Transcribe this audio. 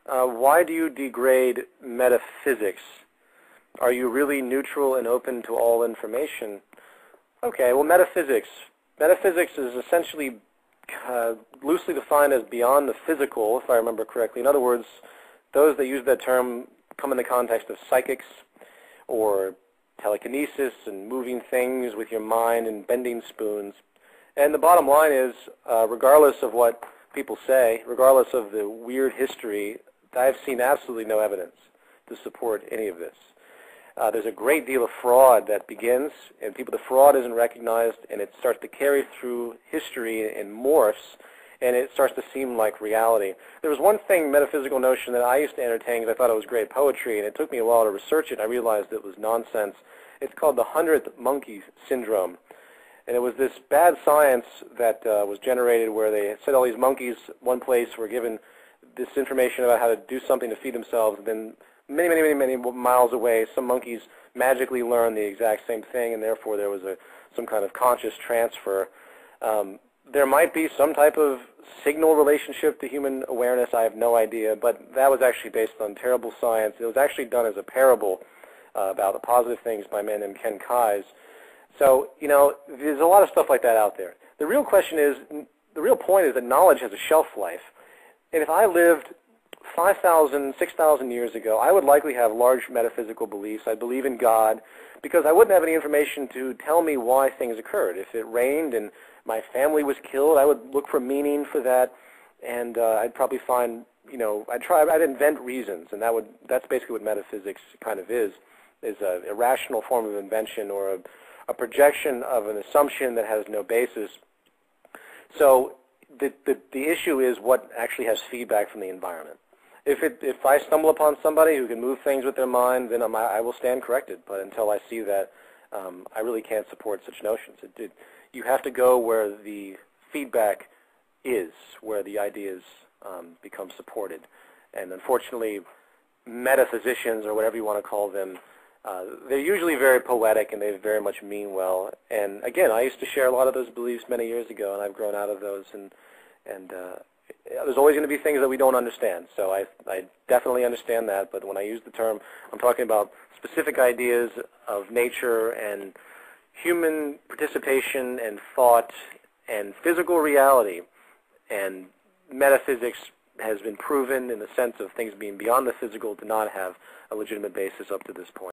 Why do you degrade metaphysics? Are you really neutral and open to all information? Okay, well, metaphysics. Metaphysics is essentially loosely defined as beyond the physical, if I remember correctly. In other words, those that use that term come in the context of psychics or telekinesis and moving things with your mind and bending spoons. And the bottom line is, regardless of what people say, regardless of the weird history, I've seen absolutely no evidence to support any of this. There's a great deal of fraud that begins, and the fraud isn't recognized, and it starts to carry through history and morphs, and it starts to seem like reality. There was one metaphysical notion that I used to entertain because I thought it was great poetry, and it took me a while to research it, and I realized it was nonsense. It's called the 100th monkey syndrome. And it was this bad science that was generated where they said all these monkeys, one place, were given this information about how to do something to feed themselves, and then many miles away, some monkeys magically learned the exact same thing, and therefore there was some kind of conscious transfer. There might be some type of signal relationship to human awareness. I have no idea, but that was actually based on terrible science. It was actually done as a parable about the positive things by a man named Ken Kais. So, there's a lot of stuff like that out there. The real question is, the real point is that knowledge has a shelf life. And if I lived 5,000, 6,000 years ago, I would likely have large metaphysical beliefs. I believe in God because I wouldn't have any information to tell me why things occurred. If it rained and my family was killed, I would look for meaning for that, and I'd probably find, I'd invent reasons, and that's basically what metaphysics kind of is an irrational form of invention or a projection of an assumption that has no basis. So the issue is what actually has feedback from the environment. If I stumble upon somebody who can move things with their mind, then I will stand corrected. But until I see that, I really can't support such notions. You have to go where the feedback is, where the ideas become supported. And unfortunately, metaphysicians, or whatever you want to call them, they're usually very poetic, and they very much mean well. And again, I used to share a lot of those beliefs many years ago, and I've grown out of those. And there's always going to be things that we don't understand. So I definitely understand that. But when I use the term, I'm talking about specific ideas of nature and human participation and thought and physical reality. And metaphysics has been proven in the sense of things being beyond the physical to not have a legitimate basis up to this point.